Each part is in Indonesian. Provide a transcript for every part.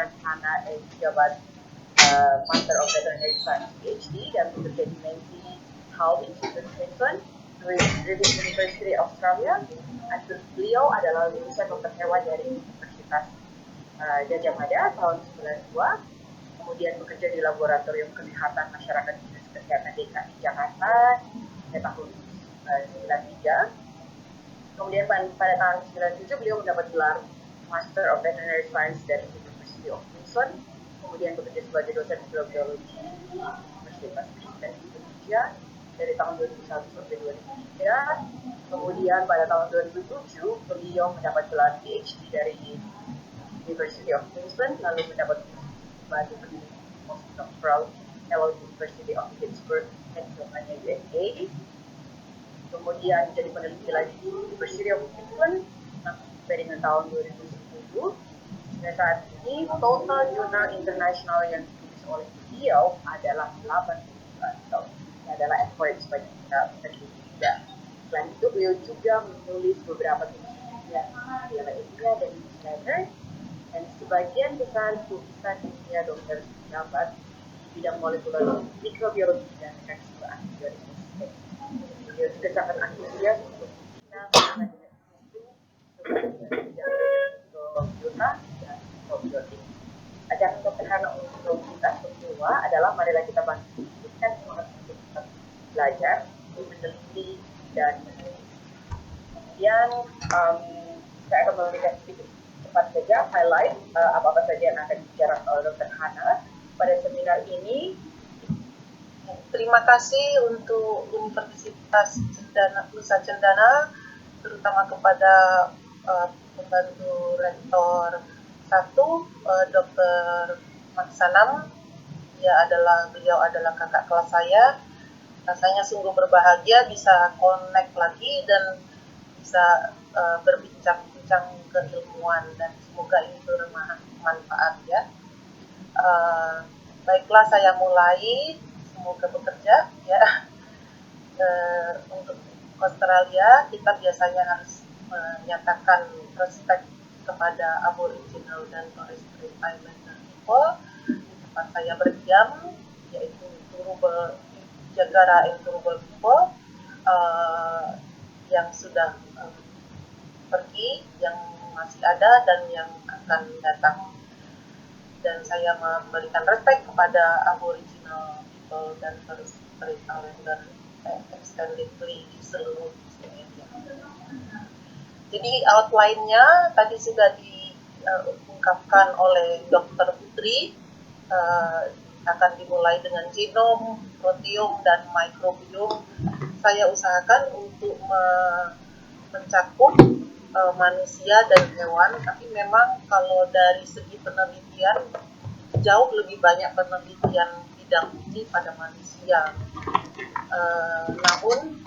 Farhana jabat Master of Veterinary Science PhD dan bekerja di Menzies Health Institute Queensland, Griffith University Australia. Beliau adalah lulusan dokter hewan dari Universitas Gajah Mada tahun 92, kemudian bekerja di Laboratorium Kesehatan Masyarakat Dinas Kesehatan DKI Jakarta pada tahun 93. Kemudian pada tahun 97 beliau mendapat gelar Master of Veterinary Science dari University of Queensland, kemudian bekerja sebagai dosen biologi di Universitas Kristen Indonesia dari tahun 2001 sampai 2003. Kemudian pada tahun 2007 beliau mendapat gelar PhD dari University of Queensland, lalu mendapat batu pendidik postdoctoral fellow University of Pittsburgh, Pennsylvania, USA. Kemudian jadi peneliti lagi di University of Queensland sampai dengan tahun 2010. Dan saat ini total jurnal internasional yang ditulis oleh beliau adalah 8 so, adalah effort sebagai peneliti juga. Selain itu beliau juga menulis beberapa tulisan adalah ilmiah dan newsletter, dan sebagian besar tulisan ilmiah dokter pejabat di bidang molekular mikrobiologi dan mekanisme antibiotik. Beliau juga sangat antusias untuk mikrobiota dan probiotik. Ajaran dokter Hana untuk kita semua adalah marilah kita bangkitkan semangat untuk tetap belajar, meneliti dan menulis. Kemudian saya akan memberikan sedikit cepat saja highlight apa-apa saja yang akan dibicarakan oleh dokter Hana pada seminar ini. Terima kasih untuk Universitas Nusa Cendana, terutama kepada pembantu rektor 1, Dr. Maksanam. Beliau adalah kakak kelas saya. Rasanya sungguh berbahagia bisa connect lagi dan bisa berbincang-bincang keilmuan, dan semoga ini bermanfaat ya. Baiklah, saya mulai. Semoga bekerja ya. Untuk Australia kita biasanya harus menyatakan respect kepada Aboriginal dan Torres Strait Islander people di tempat saya berdiam, yaitu Turrbal Jagara and Turrbal people yang sudah pergi, yang masih ada dan yang akan datang. Dan saya memberikan respect kepada Aboriginal dan Torres Strait Islander extendedly di seluruh Australia. Jadi outline-nya tadi sudah diungkapkan oleh Dr. Putri. Akan dimulai dengan genom, proteom, dan microbiome. Saya usahakan untuk mencakup manusia dan hewan, tapi memang kalau dari segi penelitian jauh lebih banyak penelitian bidang ini pada manusia. Namun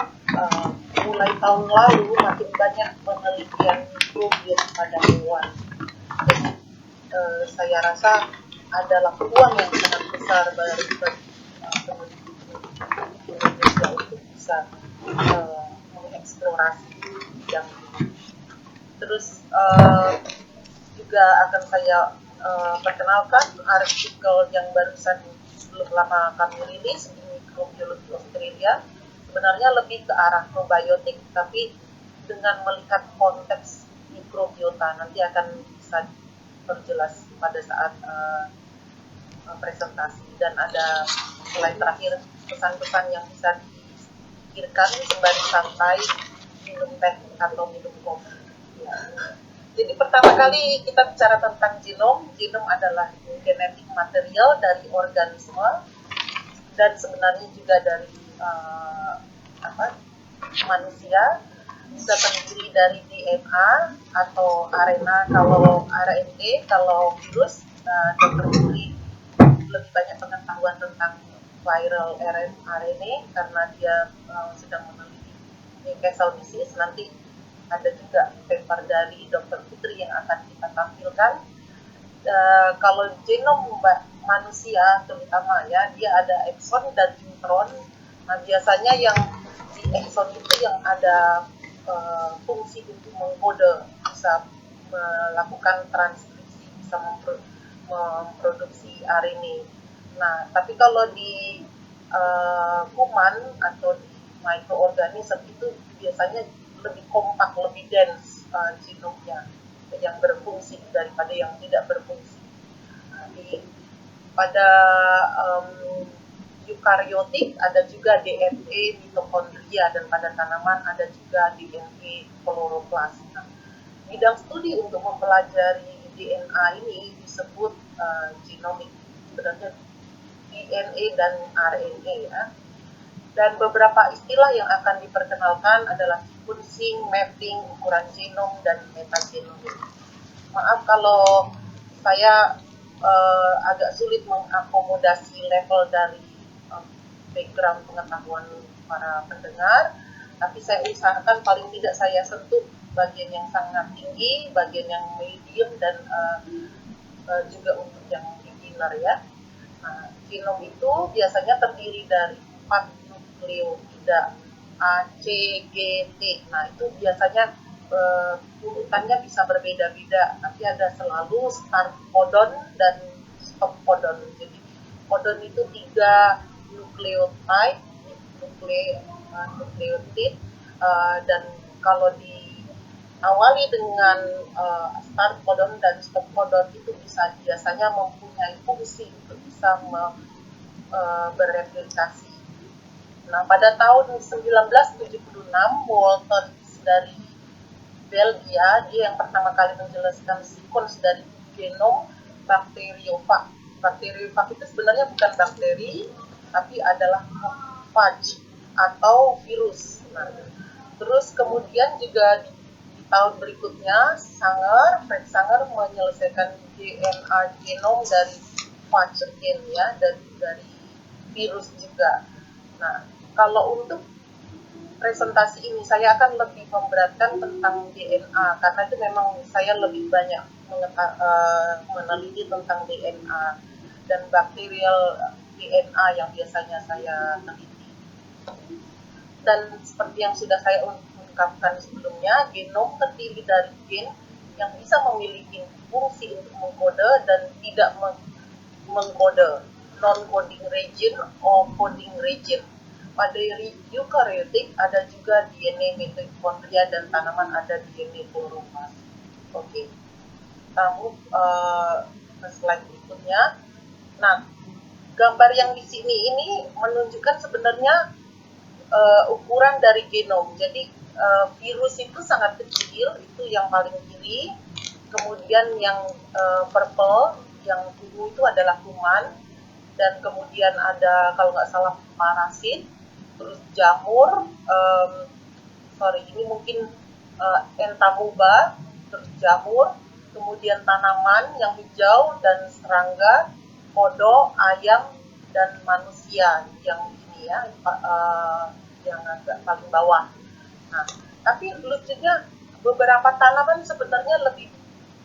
mulai tahun lalu makin banyak penelitian mikrobiom pada hewan. Jadi saya rasa adalah peluang yang sangat besar bagi peneliti Indonesia untuk bisa mengeksplorasi bidang ini. Terus juga akan saya perkenalkan artikel yang barusan belum lama kami rilis di Microbiology Australia. Sebenarnya lebih ke arah probiotik, tapi dengan melihat konteks mikrobiota. Nanti akan bisa perjelas pada saat presentasi. Dan ada selain terakhir pesan-pesan yang bisa dipikirkan sembari santai minum teh atau minum kopi. Ya. Jadi pertama kali kita bicara tentang genom. Genom adalah genetik material dari organisme dan sebenarnya juga dari manusia. Bisa terdiri dari DNA atau RNA kalau RNA, kalau virus. Dr. Putri lebih banyak pengetahuan tentang viral RNA karena dia sedang meneliti Newcastle disease. Nanti ada juga paper dari Dr. Putri yang akan kita tampilkan. Kalau genom manusia terutama ya, dia ada exon dan intron. Nah, biasanya yang di exon itu yang ada fungsi untuk mengkode, bisa melakukan transkripsi, bisa memproduksi RNA. Nah, tapi kalau di kuman atau di microorganism itu biasanya lebih kompak, lebih dense genomnya yang berfungsi daripada yang tidak berfungsi. Nah, pada eukariotik ada juga DNA mitokondria, dan pada tanaman ada juga DNA kloroplas. Nah, bidang studi untuk mempelajari DNA ini disebut genomik, sebenarnya DNA dan RNA ya. Dan beberapa istilah yang akan diperkenalkan adalah sequencing, mapping, ukuran genom, dan metagenomik. Maaf kalau saya agak sulit mengakomodasi level dari background pengetahuan para pendengar, tapi saya usahakan paling tidak saya sentuh bagian yang sangat tinggi, bagian yang medium, dan juga untuk yang beginner ya. Nah, genom itu biasanya terdiri dari 4 nukleotida A, C, G, T. Nah, itu biasanya urutannya bisa berbeda-beda, tapi ada selalu start codon dan stop codon. Jadi codon itu 3 nukleotide, nukleotid, dan kalau diawali dengan start codon dan stop codon itu biasanya mempunyai fungsi untuk bisa bereplikasi. Nah, pada tahun 1976, Walton dari Belgia, dia yang pertama kali menjelaskan sequence dari genom bakteriofag. Bakteriofag itu sebenarnya bukan bakteri, tapi adalah phage atau virus. Nah, terus kemudian juga di tahun berikutnya, Fred Sanger menyelesaikan DNA genom dari phage gen ya, dari virus juga. Nah, kalau untuk presentasi ini saya akan lebih memberatkan tentang DNA karena itu memang saya lebih banyak meneliti tentang DNA dan bakterial DNA yang biasanya saya teliti. Dan seperti yang sudah saya ungkapkan sebelumnya, genom terdiri dari gen yang bisa memiliki fungsi untuk mengkode dan tidak mengkode, non-coding region atau coding region. Pada eukariotik ada juga DNA mitokondria dan tanaman ada DNA kloroplas. Oke, kita ke slide berikutnya. Nah, gambar yang di sini ini menunjukkan sebenarnya ukuran dari genom. Jadi virus itu sangat kecil, itu yang paling kiri. Kemudian yang purple, yang ungu itu adalah kuman, dan kemudian ada kalau nggak salah parasit, terus jamur, ini mungkin entamuba, terus jamur, kemudian tanaman yang hijau dan serangga, kodok, ayam, dan manusia yang ini ya, yang agak paling bawah. Nah, tapi lucunya beberapa tanaman sebenarnya lebih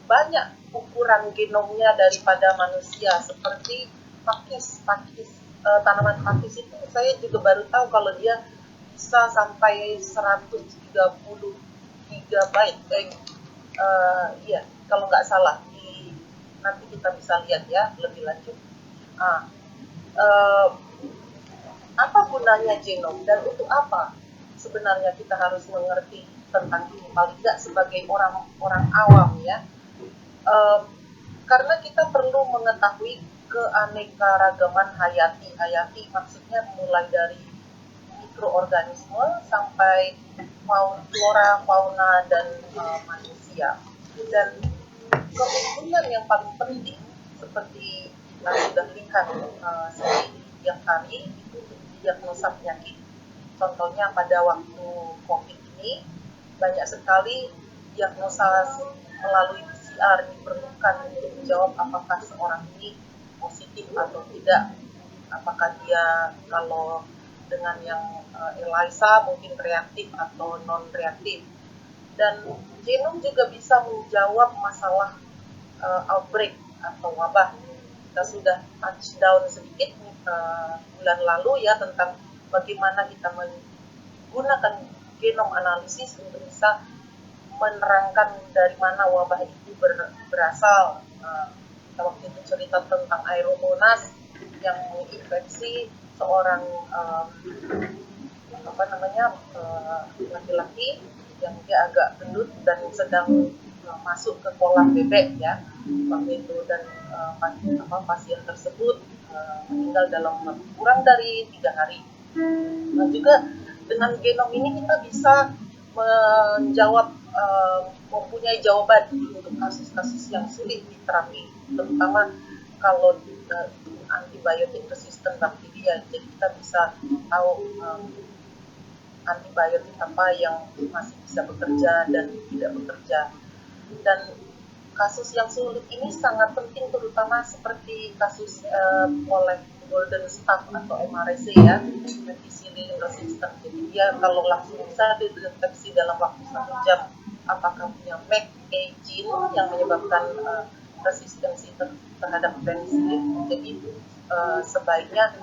banyak ukuran genomnya daripada manusia, seperti pakis. Tanaman pakis itu saya juga baru tahu kalau dia bisa sampai 130 GB. Iya, kalau nggak salah. Nanti kita bisa lihat ya lebih lanjut. Apa gunanya genom dan untuk apa sebenarnya kita harus mengerti tentang ini, paling tidak sebagai orang awam ya. Karena kita perlu mengetahui keanekaragaman hayati. Hayati maksudnya mulai dari mikroorganisme sampai flora, fauna, dan manusia. Dan keunggulan yang paling penting seperti kita sudah lihat seperti tiap hari itu diagnosa penyakit. Contohnya pada waktu COVID ini banyak sekali diagnosa melalui PCR diperlukan untuk menjawab apakah seorang ini positif atau tidak. Apakah dia kalau dengan yang ELISA mungkin reaktif atau non-reaktif. Dan genom juga bisa menjawab masalah outbreak atau wabah. Kita sudah touchdown sedikit bulan lalu ya tentang bagaimana kita menggunakan genom analisis untuk bisa menerangkan dari mana wabah itu berasal. Kita waktu itu cerita tentang Aeromonas yang menginfeksi seorang laki-laki yang dia agak gendut dan sedang masuk ke kolam bebek ya waktu itu, dan pasien tersebut meninggal dalam kurang dari 3 hari. Nah juga dengan genom ini kita bisa mempunyai jawaban untuk kasus-kasus yang sulit diterapi, terutama kalau antibiotik resisten bakteria. Jadi kita bisa tahu antibiotik apa yang masih bisa bekerja dan tidak bekerja. Dan kasus yang sulit ini sangat penting, terutama seperti kasus oleh Golden Staph atau MRSA ya, methicillin resistant. Jadi dia kalau langsung bisa dideteksi dalam waktu 1 jam apakah punya MAC-A gene yang menyebabkan resistensi terhadap penicillin. Jadi sebaiknya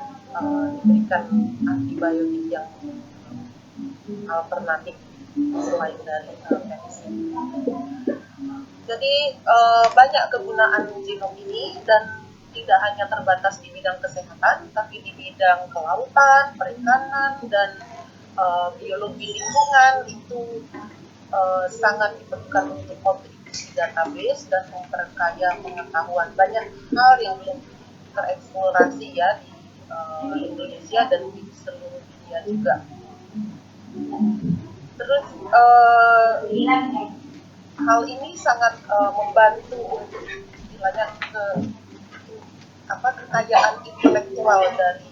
diberikan antibiotik yang alternatif selain dari penicillin. Jadi banyak kegunaan genom ini, dan tidak hanya terbatas di bidang kesehatan, tapi di bidang kelautan, perikanan, dan biologi lingkungan itu sangat diperlukan untuk kontribusi database dan memperkaya pengetahuan. Banyak hal yang belum tereksplorasi ya di Indonesia dan di seluruh dunia juga. Terus hal ini sangat membantu untuk istilahnya kekayaan intelektual dari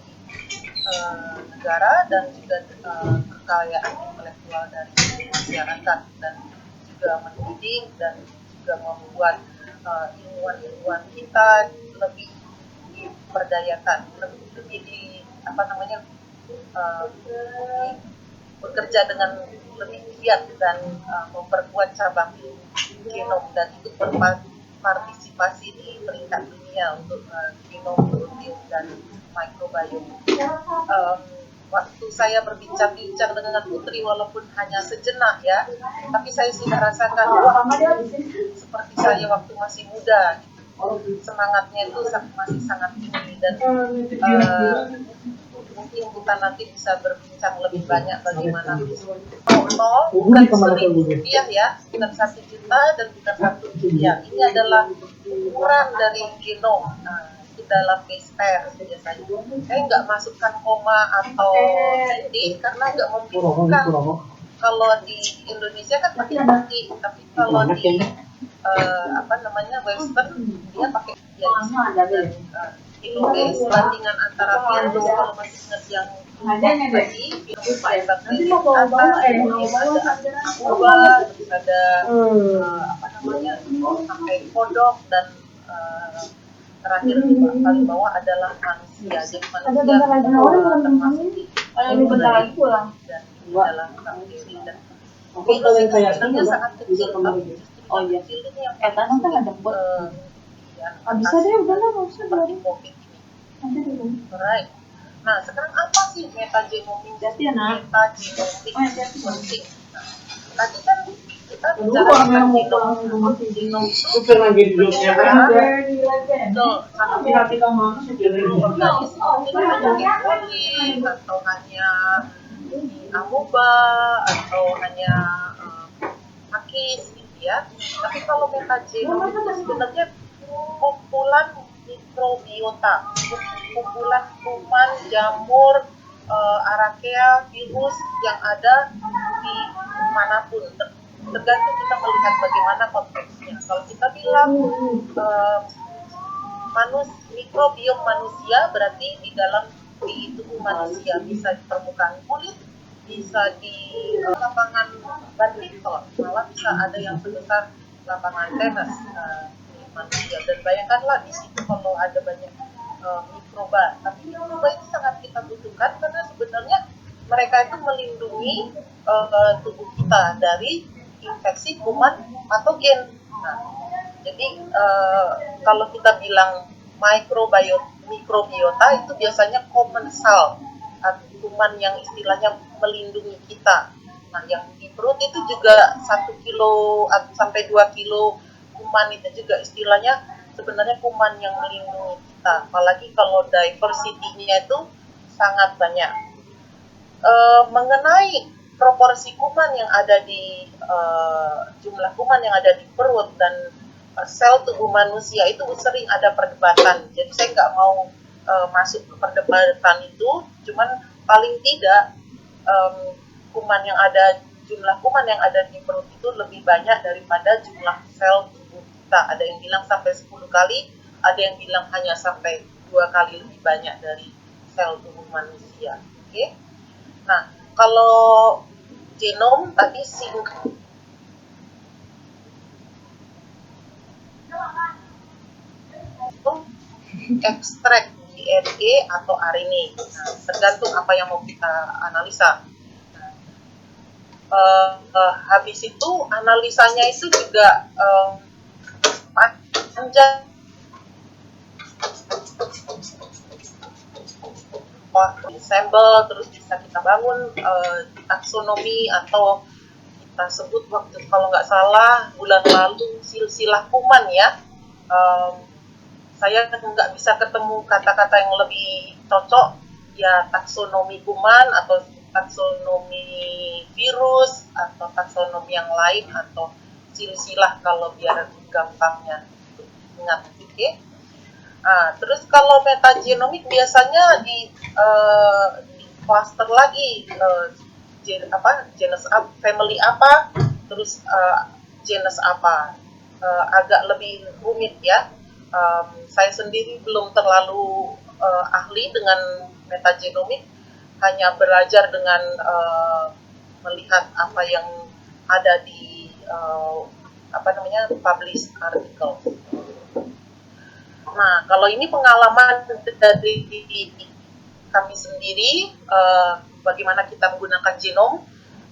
negara dan juga kekayaan intelektual dari masyarakat, dan juga mendidik dan juga membuat ilmuwan-ilmuwan kita lebih diperdayakan, lebih bekerja dengan lebih giat dan memperkuat cabang genom, dan ikut berpartisipasi di peringkat dunia untuk genom, protein, dan microbiome. Waktu saya berbincang-bincang dengan Putri, walaupun hanya sejenak ya, tapi saya sudah rasakan seperti saya waktu masih muda, semangatnya itu masih sangat tinggi, dan mungkin kita nanti bisa berbincang lebih banyak bagaimana bukan Rp1.000 ya, bukan 1 juta dan bukan 1 miliar. Ini adalah ukuran dari genom di dalam base pair biasanya. Saya nggak masukkan koma atau titik karena nggak membutuhkan. Kalau di Indonesia kan pakai titik, tapi kalau di Western dia pakai kilo base, bandingan antara virus, kalau masih ingat yang tadi virus bakteri terus ada sampai kodok, dan terakhir di paling bawah adalah manusia. Jadi manusia termasuk di dan ini adalah bakteri, dan virus itu sebenarnya sangat kecil, tapi kecil ini yang bisa deh, udahlah nggak usah seperti COVID ini. Alright. Nah, sekarang apa sih metagenomics? Metagenomics penting. Tadi kan kita bicara tentang genom itu atau hanya amoeba atau hanya pakis gitu ya. Tapi kalau metagenom itu sebenarnya kumpulan mikrobiota, kumpulan kuman, jamur, archaea, virus yang ada di manapun, tergantung kita melihat bagaimana konteksnya. Kalau kita bilang mikrobiom manusia, berarti di tubuh manusia, bisa di permukaan kulit, bisa di lapangan badminton, malah bisa ada yang sebesar lapangan tenis manusia. Dan bayangkanlah di situ kalau ada banyak mikroba. Tapi mikroba itu sangat kita butuhkan karena sebenarnya mereka itu melindungi tubuh kita dari infeksi kuman patogen. Nah, jadi kalau kita bilang mikrobiota itu biasanya commensal, kuman yang istilahnya melindungi kita. Nah, yang di perut itu juga 1 kilo sampai 2 kilo kuman itu juga istilahnya sebenarnya kuman yang melindungi kita, apalagi kalau diversity-nya itu sangat banyak. Mengenai proporsi kuman yang ada di jumlah kuman yang ada di perut dan sel tubuh manusia itu sering ada perdebatan. Jadi saya nggak mau masuk ke perdebatan itu, cuman paling tidak jumlah kuman yang ada di perut itu lebih banyak daripada jumlah sel tubuh kita. Ada yang bilang sampai 10 kali, ada yang bilang hanya sampai 2 kali lebih banyak dari sel tubuh manusia. Oke? Nah, kalau genom tadi itu ekstrak DNA atau RNA. Nah, tergantung apa yang mau kita analisa. Habis itu analisanya itu juga panjang, sampel, terus bisa kita bangun taksonomi atau kita sebut waktu kalau nggak salah bulan lalu silsilah kuman ya. Saya nggak bisa ketemu kata-kata yang lebih cocok ya, taksonomi kuman atau taksonomi virus atau taksonomi yang lain atau silsilah kalau biar gampangnya ingat. Oke. Terus kalau metagenomik biasanya di cluster lagi genus family apa, terus genus apa, agak lebih rumit ya. Saya sendiri belum terlalu ahli dengan metagenomik, hanya belajar dengan melihat apa yang ada di published article. Nah, kalau ini pengalaman dari kami sendiri, bagaimana kita menggunakan genom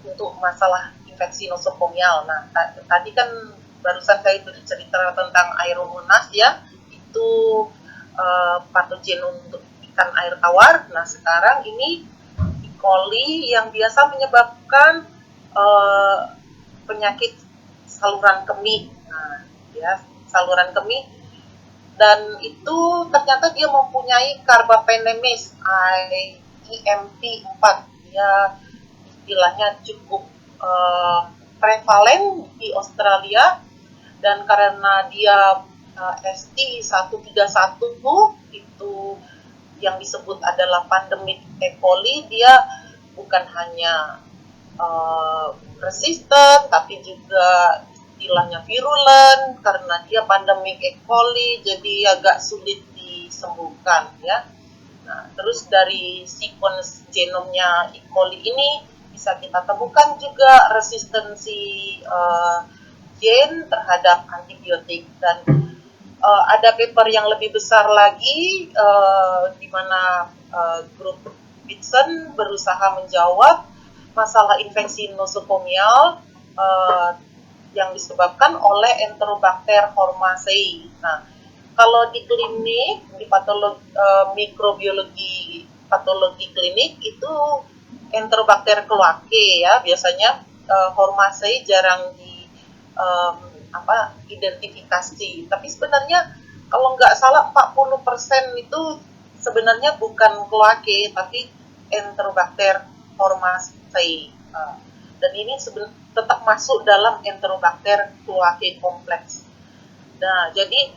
untuk masalah infeksi nosokomial. Nah, tadi kan barusan saya bercerita tentang Aeromonas ya, itu patogen untuk ikan air tawar. Nah, sekarang ini E. coli yang biasa menyebabkan penyakit saluran kemih. Nah, ya, saluran kemih. Dan itu ternyata dia mempunyai carbapenemes IMP4. Dia istilahnya cukup prevalen di Australia, dan karena dia ST131 itu yang disebut adalah pandemic E. coli, dia bukan hanya resisten tapi juga istilahnya virulen. Karena dia pandemik E. coli jadi agak sulit disembuhkan ya. Nah, terus dari sequence genomnya E. coli ini bisa kita temukan juga resistensi gen terhadap antibiotik. Dan ada paper yang lebih besar lagi di mana grup Bitson berusaha menjawab masalah infeksi nosokomial yang disebabkan oleh Enterobacter hormacei. Nah, kalau di klinik, di mikrobiologi patologi klinik itu Enterobacter cloacae ya, biasanya hormacei jarang di identifikasi. Tapi sebenarnya kalau nggak salah 40% itu sebenarnya bukan cloacae tapi Enterobacter hormacei. Dan ini tetap masuk dalam Enterobacter cloacae kompleks. Nah, jadi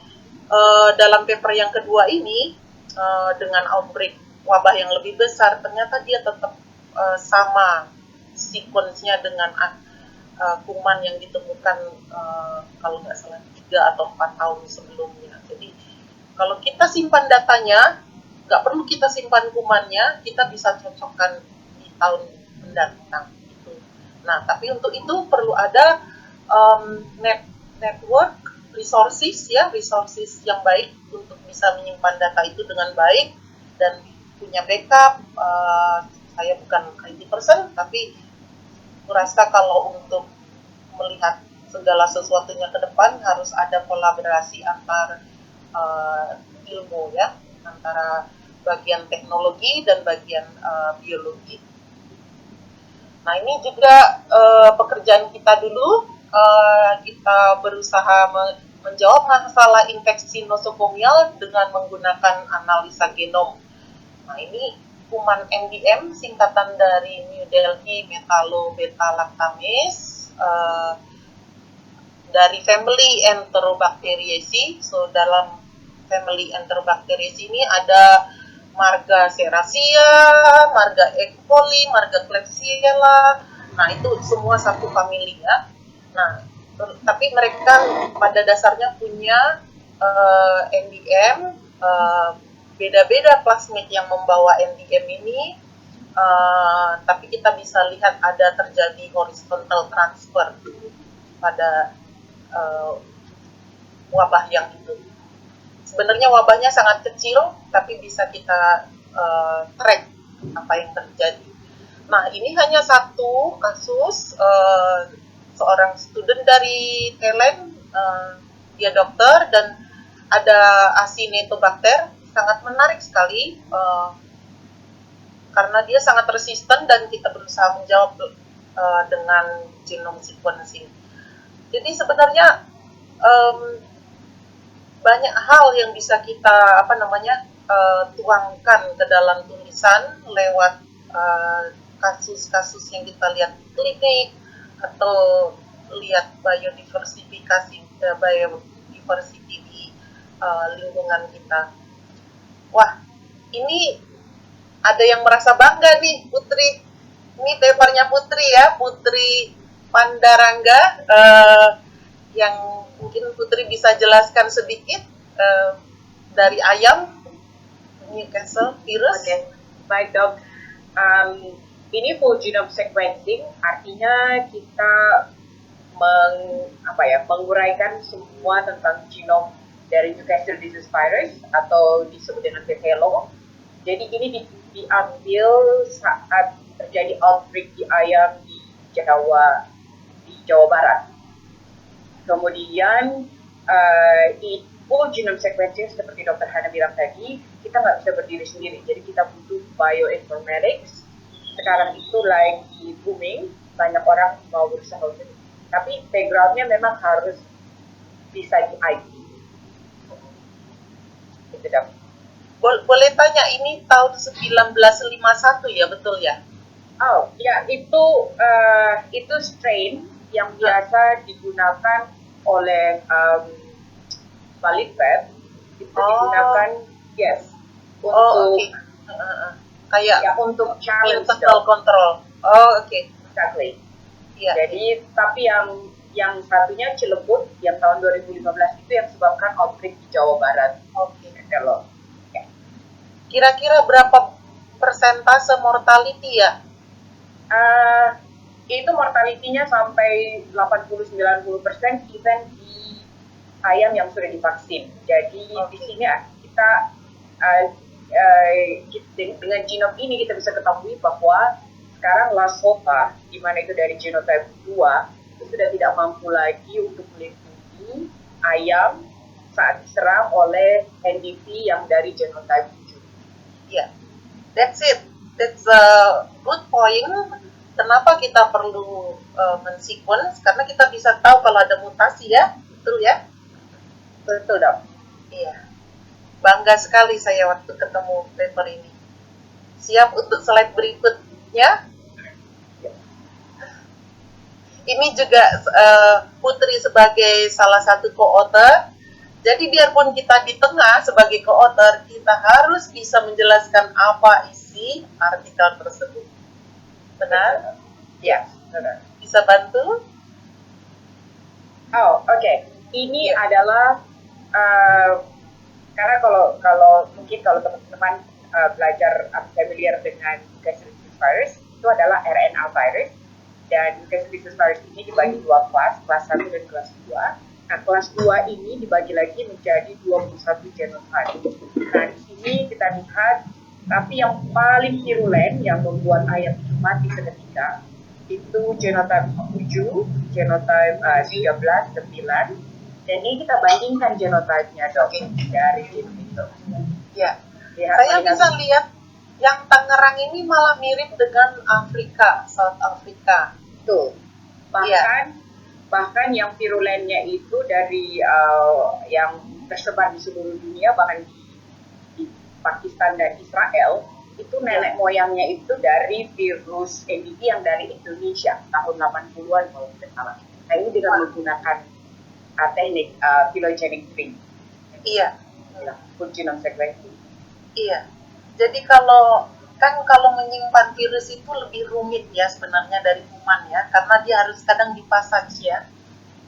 dalam paper yang kedua ini dengan outbreak wabah yang lebih besar, ternyata dia tetap sama sequence-nya dengan kuman yang ditemukan kalau nggak salah 3 atau 4 tahun sebelumnya. Jadi kalau kita simpan datanya, nggak perlu kita simpan kumannya, kita bisa cocokkan di tahun mendatang. Nah, tapi untuk itu perlu ada network resources yang baik untuk bisa menyimpan data itu dengan baik dan punya backup. Saya bukan IT person, tapi kurasa kalau untuk melihat segala sesuatunya ke depan harus ada kolaborasi antar ilmu ya, antara bagian teknologi dan bagian biologi. Nah, ini juga pekerjaan kita dulu, kita berusaha menjawab masalah infeksi nosokomial dengan menggunakan analisa genom. Nah, ini kuman NDM singkatan dari New Delhi Metallo-beta-lactamase dari family Enterobacteriaceae. So dalam family Enterobacteriaceae ini ada marga Serratia, marga E. coli, marga Klebsiella. Nah, itu semua satu familia. Nah, tapi mereka pada dasarnya punya NDM, beda-beda plasmid yang membawa NDM ini, tapi kita bisa lihat ada terjadi horizontal transfer pada wabah yang itu. Sebenarnya wabahnya sangat kecil, tapi bisa kita track apa yang terjadi. Nah, ini hanya satu kasus, seorang student dari Thailand, dia dokter, dan ada Acinetobacter, sangat menarik sekali, karena dia sangat resisten dan kita berusaha menjawab dengan genome sequencing. Jadi sebenarnya banyak hal yang bisa kita tuangkan ke dalam tulisan lewat kasus-kasus yang kita lihat di klinik atau lihat biodiversity di lingkungan kita. Wah, ini ada yang merasa bangga nih, Putri. Ini papernya Putri ya, Putri Pandarangga, yang mungkin Putri bisa jelaskan sedikit dari ayam Newcastle virus. Oke, baik dok. Ini full genome sequencing, artinya kita menguraikan semua tentang genom dari Newcastle disease virus atau disebut dengan PPLO. Jadi ini diambil saat terjadi outbreak di ayam di Jawa Barat. Kemudian full genome sequencing seperti Dr. Hana bilang tadi, kita nggak bisa berdiri sendiri. Jadi kita butuh bioinformatics. Sekarang itu lagi booming, banyak orang mau berusaha untuk itu. Tapi background-nya memang harus bisa di IT. Gitu dong. Boleh tanya, ini tahun 1951 ya, betul ya? Oh, ya itu strain yang biasa digunakan oleh Balitvet. Itu digunakan, yes, untuk kayak ya, untuk challenge internal control. Oh, oke. Exactly. Iya. Jadi tapi yang satunya Cilebut yang tahun 2015 itu yang sebabkan outbreak di Jawa Barat. Oke. Kalau Kira-kira berapa persentase mortality ya? itu mortality-nya sampai 80-90% even di ayam yang sudah divaksin. Jadi di sini kita dengan genom ini kita bisa ketahui bahwa sekarang last hope di mana itu dari genotype 2 itu sudah tidak mampu lagi untuk melindungi ayam saat diserang oleh NDV yang dari genotype 7. Ya, that's it. That's a good point. Kenapa kita perlu men-sequence? Karena kita bisa tahu kalau ada mutasi ya, betul ya? Betul dong. Iya. Bangga sekali saya waktu ketemu paper ini. Siap untuk slide berikutnya? Ini juga Putri sebagai salah satu co-author. Jadi biarpun kita di tengah sebagai co-author, kita harus bisa menjelaskan apa isi artikel tersebut. Benar? Ya, benar. Bisa bantu? Oh, oke. Ini adalah karena kalau mungkin kalau teman-teman belajar familiar dengan Newcastle disease virus, itu adalah RNA virus, dan Newcastle disease virus ini dibagi dua kelas 1 dan kelas 2. Nah, kelas 2 ini dibagi lagi menjadi 21 genotype. Nah, di sini kita lihat, tapi yang paling virulen yang membuat ayam itu mati seketika itu genotype 7, genotype 13, 9. Dan ini kita bandingkan genotype-nya dok dari genom itu. Ya. Saya bisa lihat yang Tangerang ini malah mirip dengan Afrika, South Africa. Betul. bahkan yang virulennya itu dari yang tersebar di seluruh dunia, bahkan di Pakistan dan Israel, itu nenek moyangnya itu dari virus MBV yang dari Indonesia tahun 80-an kalau tidak salah. Nah ini dengan menggunakan teknik phylogenetic tree. Iya. Whole genome sequencing. Iya. Jadi kalau menyimpan virus itu lebih rumit ya sebenarnya dari kuman ya, karena dia harus kadang dipasang ya.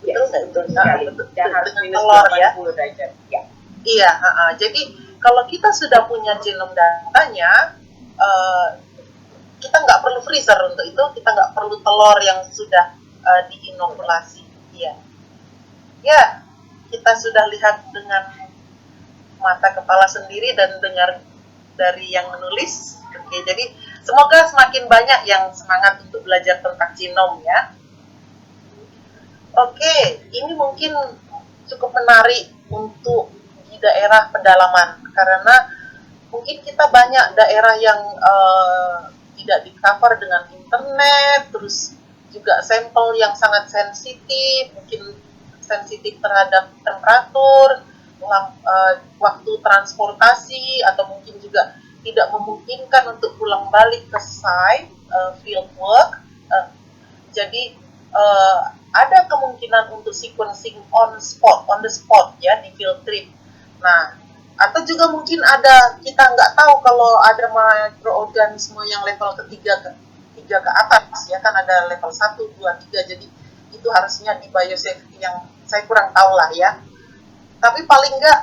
Betul nggak? Betul sekali. Dan harus dengan minus telur ya. 80 derajat. Ya. Iya. Jadi kalau kita sudah punya genom datanya, kita nggak perlu freezer untuk itu, kita nggak perlu telur yang sudah diinokulasi. Iya. Ya, kita sudah lihat dengan mata kepala sendiri dan dengar dari yang menulis. Oke, jadi semoga semakin banyak yang semangat untuk belajar tentang genom ya. Oke, ini mungkin cukup menarik untuk di daerah pedalaman karena mungkin kita banyak daerah yang tidak di-cover dengan internet, terus juga sampel yang sangat sensitif, mungkin sensitif terhadap temperatur, waktu transportasi, atau mungkin juga tidak memungkinkan untuk pulang balik ke site field work. Jadi ada kemungkinan untuk sequencing on the spot ya di field trip. Nah, atau juga mungkin kita nggak tahu kalau ada mikroorganisme yang level ketiga ke atas ya, kan ada level 1, 2, 3, jadi itu harusnya di biosafety yang saya kurang tahu lah ya. Tapi paling nggak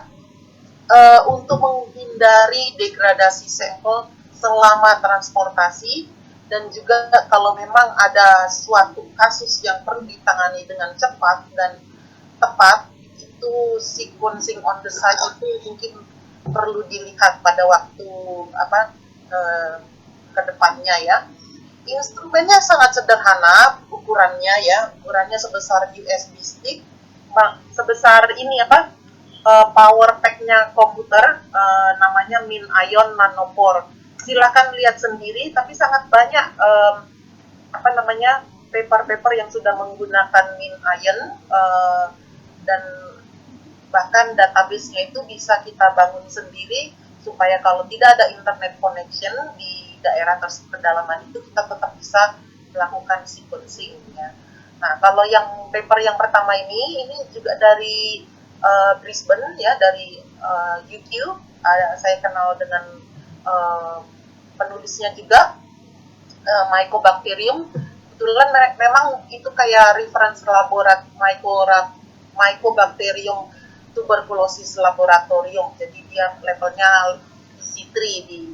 untuk menghindari degradasi sampel selama transportasi, dan juga kalau memang ada suatu kasus yang perlu ditangani dengan cepat dan tepat, itu sequencing on the site itu mungkin perlu dilihat pada waktu ke depannya ya. Instrumennya sangat sederhana ukurannya ya, ukurannya sebesar USB stick, sebesar ini power pack-nya komputer, namanya MinION Nanopore. Silakan lihat sendiri, tapi sangat banyak paper-paper yang sudah menggunakan MinION, dan bahkan database-nya itu bisa kita bangun sendiri supaya kalau tidak ada internet connection di daerah pedalaman itu kita tetap bisa melakukan sequencing ya. Nah, kalau yang paper yang pertama ini juga dari Brisbane ya, dari UQ. Saya kenal dengan penulisnya juga, Mycobacterium. Kebetulan memang itu kayak reference Mycobacterium tuberculosis laboratorium. Jadi dia levelnya C3 di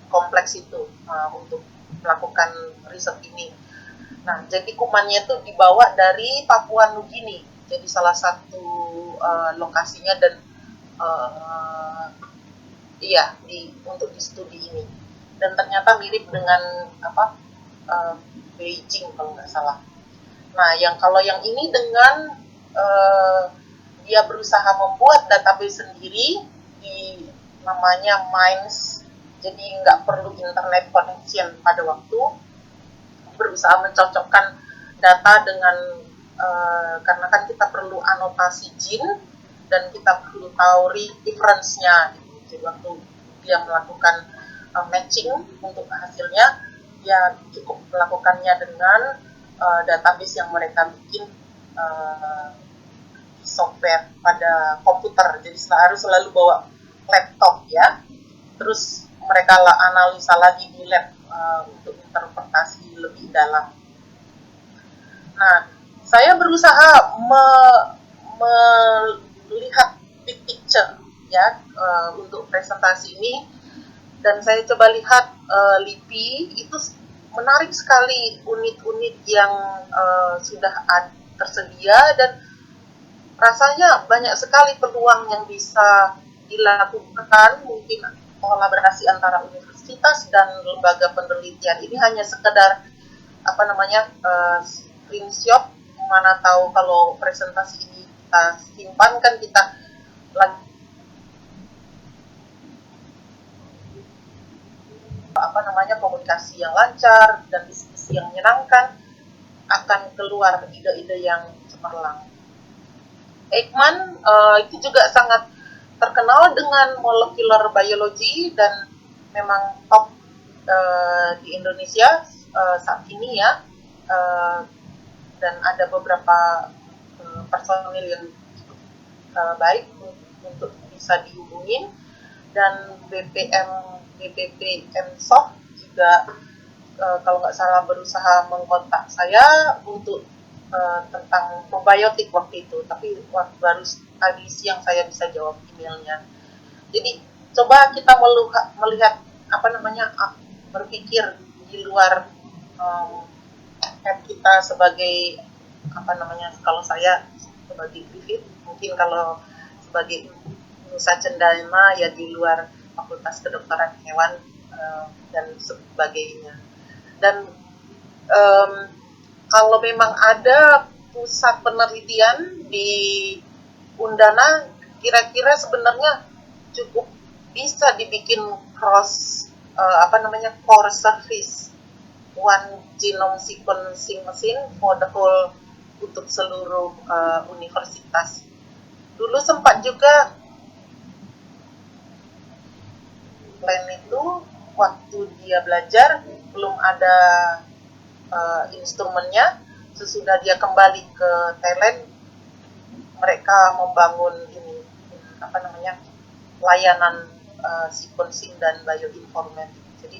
kompleks itu untuk melakukan riset ini. Nah, jadi kumannya itu dibawa dari Papua Nugini. Jadi salah satu lokasinya dan untuk di studi ini. Dan ternyata mirip dengan Beijing kalau nggak salah. Nah, kalau yang ini dengan dia berusaha membuat database sendiri namanya MINES, jadi nggak perlu internet connection pada waktu, berusaha mencocokkan data dengan karena kan kita perlu anotasi gene dan kita perlu tahu reference-nya. Jadi waktu dia melakukan matching untuk hasilnya, ya cukup melakukannya dengan database yang mereka bikin software pada komputer. Jadi harus selalu bawa laptop ya. Terus mereka analisa lagi di lab untuk interpretasi lebih dalam. Nah, saya berusaha melihat big picture ya untuk presentasi ini, dan saya coba lihat LIPI itu menarik sekali unit-unit yang sudah tersedia, dan rasanya banyak sekali peluang yang bisa dilakukan, mungkin kolaborasi antara universitas dan lembaga penelitian. Ini hanya sekedar screenshot, mana tahu kalau presentasi ini kita simpan kan kita lagi komunikasi yang lancar dan diskusi yang menyenangkan. akan keluar ide-ide yang cemerlang. Ekman itu juga sangat terkenal dengan molecular biology dan memang top di Indonesia saat ini ya, dan ada beberapa personil yang cukup baik untuk bisa dihubungin, dan BPPM Soft juga kalau nggak salah berusaha mengkontak saya untuk tentang probiotik waktu itu, tapi baru tadi siang saya bisa jawab emailnya. Jadi coba kita melihat berpikir di luar kita sebagai kalau saya sebagai Griffith, mungkin kalau sebagai Nusa Cendana ya di luar Fakultas Kedokteran Hewan dan sebagainya. Dan kalau memang ada pusat penelitian di Undana, kira-kira sebenarnya cukup bisa dibikin core service, one genome sequencing machine for the whole, untuk seluruh universitas. Dulu sempat juga plan itu waktu dia belajar belum ada instrumennya. Sesudah dia kembali ke Thailand, mereka membangun layanan sequencing dan bioinformatik. Jadi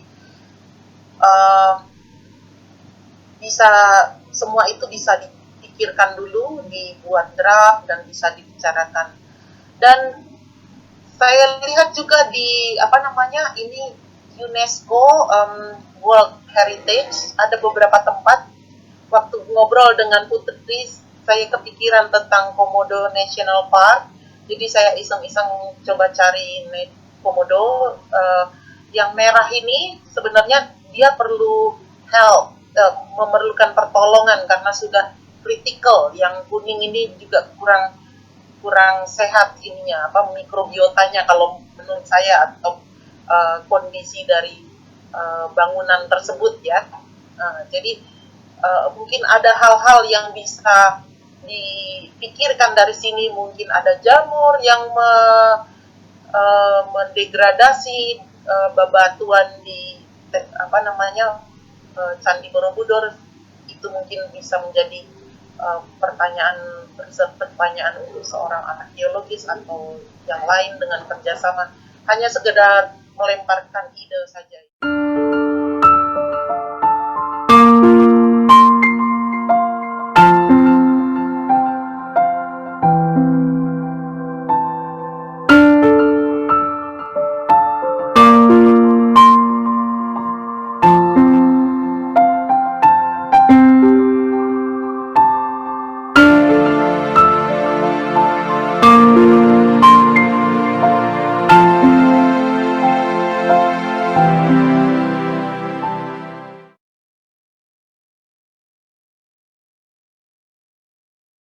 semua itu bisa dipikirkan dulu, dibuat draft dan bisa dibicarakan. Dan saya lihat juga di ini UNESCO World Heritage, ada beberapa tempat. Waktu ngobrol dengan Putri, saya kepikiran tentang Komodo National Park. Jadi saya iseng-iseng coba cari Komodo. Yang merah ini sebenarnya dia perlu help, memerlukan pertolongan karena sudah kritikal. Yang kuning ini juga kurang sehat ininya, mikrobiotanya kalau menurut saya, atau kondisi dari bangunan tersebut ya. Jadi mungkin ada hal-hal yang bisa dipikirkan dari sini. Mungkin ada jamur yang mendegradasi bebatuan di Candi Borobudur. Itu mungkin bisa menjadi pertanyaan untuk seorang arkeologis atau yang lain dengan kerjasama. Hanya sekedar melemparkan ide saja.